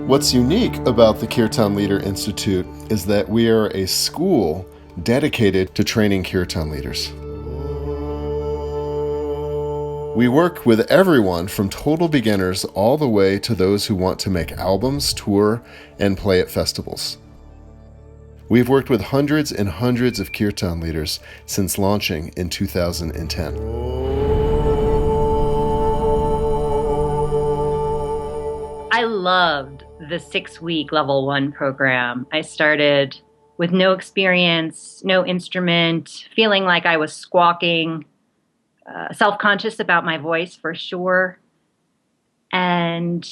What's unique about the Kirtan Leader Institute is that we are a school dedicated to training Kirtan leaders. We work with everyone from total beginners all the way to those who want to make albums, tour, and play at festivals. We've worked with hundreds and hundreds of Kirtan leaders since launching in 2010. I loved the 6-week level 1 program. I started with no experience, no instrument, feeling like I was squawking, self-conscious about my voice for sure. And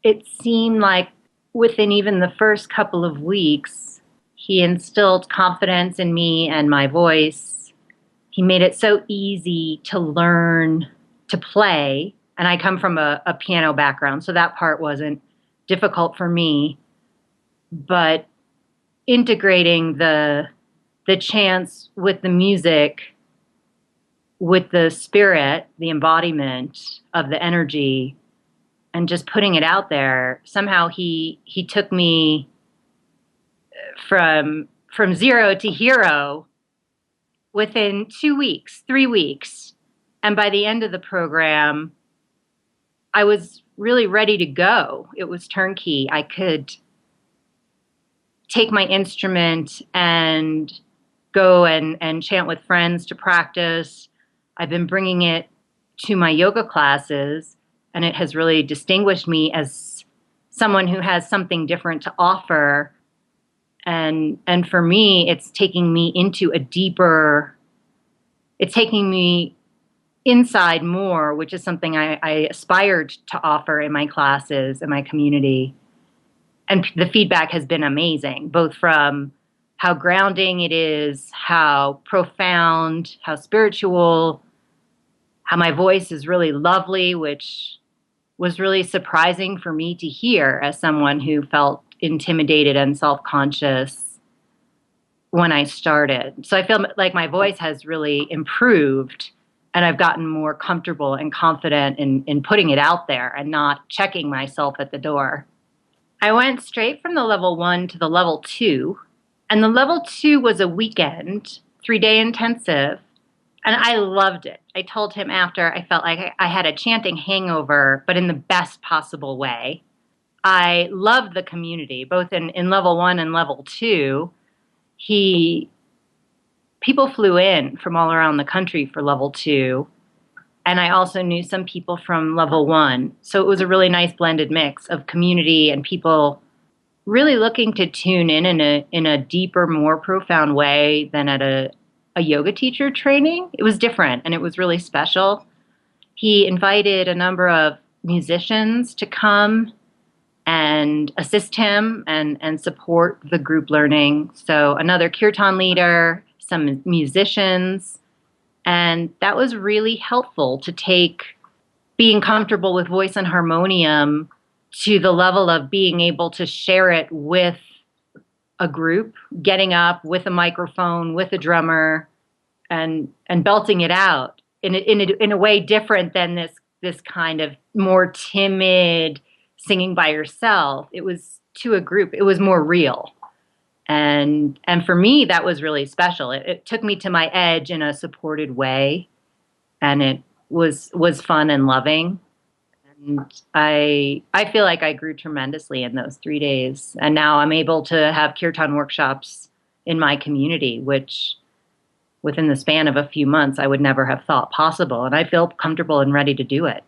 it seemed like within even the first couple of weeks, he instilled confidence in me and my voice. He made it so easy to learn to play. And I come from a piano background, so that part wasn't difficult for me. But integrating the chants with the music, with the spirit, the embodiment of the energy, and just putting it out there, somehow he took me from 0 to hero within 2 weeks, 3 weeks. And by the end of the program, I was really ready to go. It was turnkey. I could take my instrument and go and chant with friends to practice. I've been bringing it to my yoga classes, and it has really distinguished me as someone who has something different to offer. And for me, it's taking me into it's taking me inside more, which is something I aspired to offer in my classes, in my community. And the feedback has been amazing, both from how grounding it is, how profound, how spiritual, how my voice is really lovely, which was really surprising for me to hear as someone who felt intimidated and self-conscious when I started. So I feel like my voice has really improved, and I've gotten more comfortable and confident in putting it out there and not checking myself at the door. I went straight from the level 1 to the level 2. And the level 2 was a weekend, 3-day intensive. And I loved it. I told him after, I felt like I had a chanting hangover, but in the best possible way. I loved the community, both in level 1 and level 2. People flew in from all around the country for level 2. And I also knew some people from level 1. So it was a really nice blended mix of community and people really looking to tune in a deeper, more profound way than at a yoga teacher training. It was different, and it was really special. He invited a number of musicians to come and assist him and support the group learning. So another Kirtan leader, some musicians, and that was really helpful to take being comfortable with voice and harmonium to the level of being able to share it with a group, getting up with a microphone, with a drummer, and belting it out in a way different than this kind of more timid singing by yourself. It was to a group. It was more real. And for me, that was really special. It took me to my edge in a supported way, and it was fun and loving. And I feel like I grew tremendously in those 3 days. And now I'm able to have Kirtan workshops in my community, which within the span of a few months, I would never have thought possible. And I feel comfortable and ready to do it.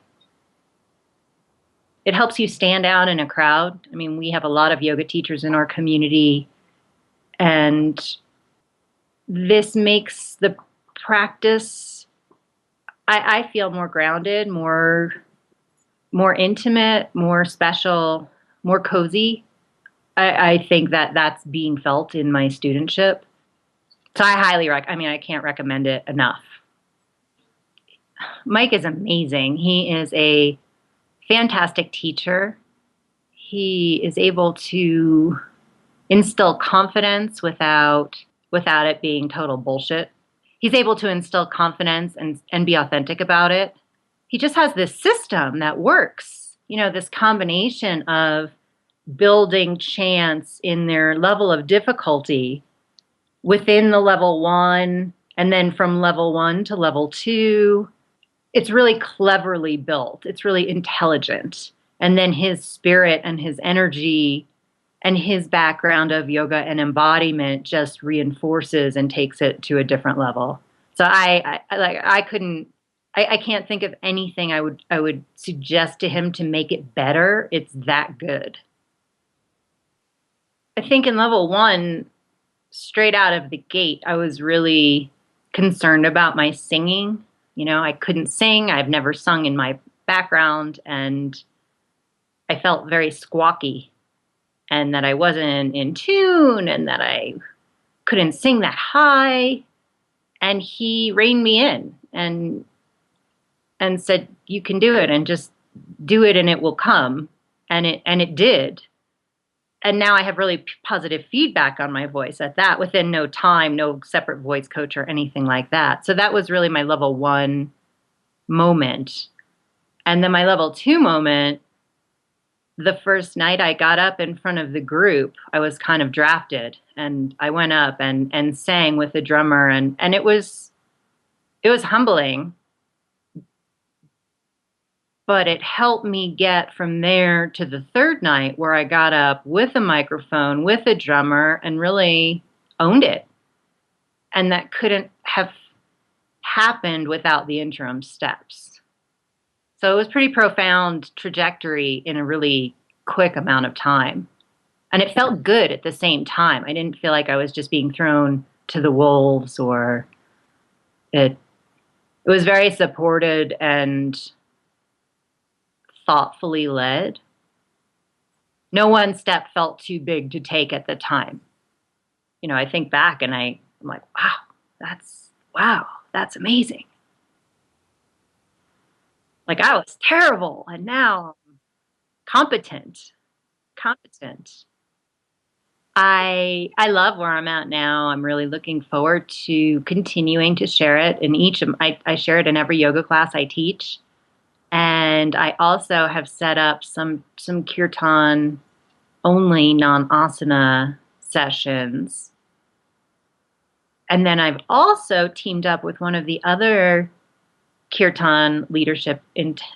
It helps you stand out in a crowd. I mean, we have a lot of yoga teachers in our community, and this makes the practice, I feel, more grounded, more intimate, more special, more cozy. I think that's being felt in my studentship. So I highly I can't recommend it enough. Mike is amazing. He is a fantastic teacher. He is able to instill confidence without it being total bullshit. He's able to instill confidence and be authentic about it. He just has this system that works. You know, this combination of building chants in their level of difficulty within the level 1, and then from level 1 to level 2. It's really cleverly built. It's really intelligent. And then his spirit and his energy and his background of yoga and embodiment just reinforces and takes it to a different level. So I can't think of anything I would suggest to him to make it better. It's that good. I think in level 1, straight out of the gate, I was really concerned about my singing. I couldn't sing. I've never sung in my background, and I felt very squawky, and that I wasn't in tune, and that I couldn't sing that high. And he reined me in and said, "You can do it, and just do it, and it will come." And it did. And now I have really positive feedback on my voice at that within no time, no separate voice coach or anything like that. So that was really my level 1 moment. And then my level 2 moment, the first night I got up in front of the group, I was kind of drafted, and I went up and sang with the drummer, and it was humbling. But it helped me get from there to the third night, where I got up with a microphone, with a drummer, and really owned it. And that couldn't have happened without the interim steps. So it was pretty profound trajectory in a really quick amount of time. And it felt good at the same time. I didn't feel like I was just being thrown to the wolves, or it was very supported and thoughtfully led. No one step felt too big to take at the time. I think back and I'm like, wow, that's amazing. Like, I was terrible, and now I'm competent. I love where I'm at now. I'm really looking forward to continuing to share it in I share it in every yoga class I teach. And I also have set up some kirtan only non-asana sessions. And then I've also teamed up with one of the other Kirtan Leadership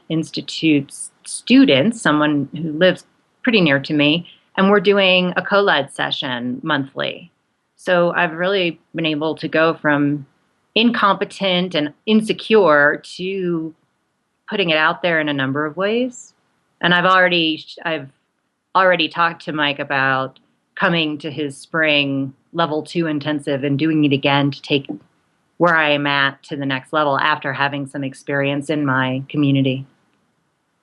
Institute's students, someone who lives pretty near to me, and we're doing a co-led session monthly. So I've really been able to go from incompetent and insecure to putting it out there in a number of ways. And I've already talked to Mike about coming to his spring level 2 intensive and doing it again to take where I am at to the next level after having some experience in my community.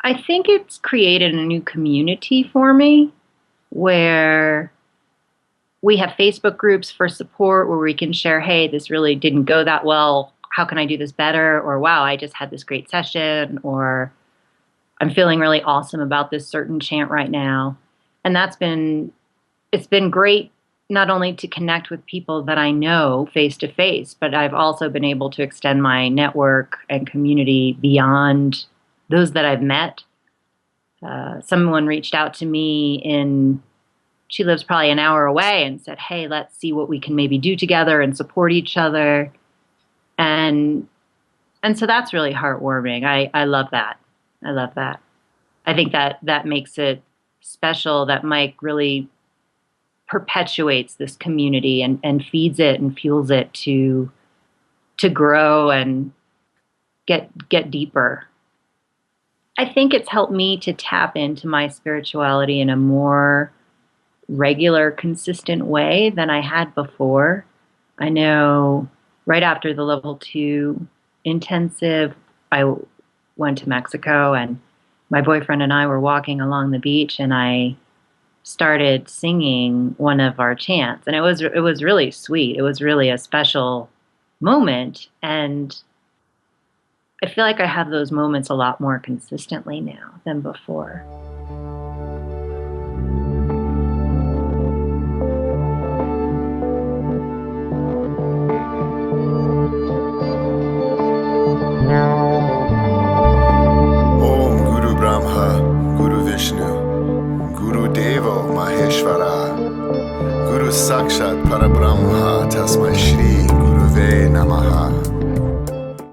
I think it's created a new community for me, where we have Facebook groups for support, where we can share, hey, this really didn't go that well. How can I do this better? Or, wow, I just had this great session. Or, I'm feeling really awesome about this certain chant right now. And it's been great, not only to connect with people that I know face to face, but I've also been able to extend my network and community beyond those that I've met. Someone reached out to me she lives probably an hour away, and said, hey, let's see what we can maybe do together and support each other. And so that's really heartwarming. I love that. I think that makes it special that Mike really perpetuates this community and feeds it and fuels it to grow and get deeper. I think it's helped me to tap into my spirituality in a more regular, consistent way than I had before. I know right after the level 2 intensive, I went to Mexico, and my boyfriend and I were walking along the beach, and I started singing one of our chants, and it was really sweet. It was really a special moment, and I feel like I have those moments a lot more consistently now than before. Om Guru Brahma, Guru Vishnu, Guru Devo Ishvara, Guru Sakshat Parabrahma Tasmai Shri Guruve Namaha.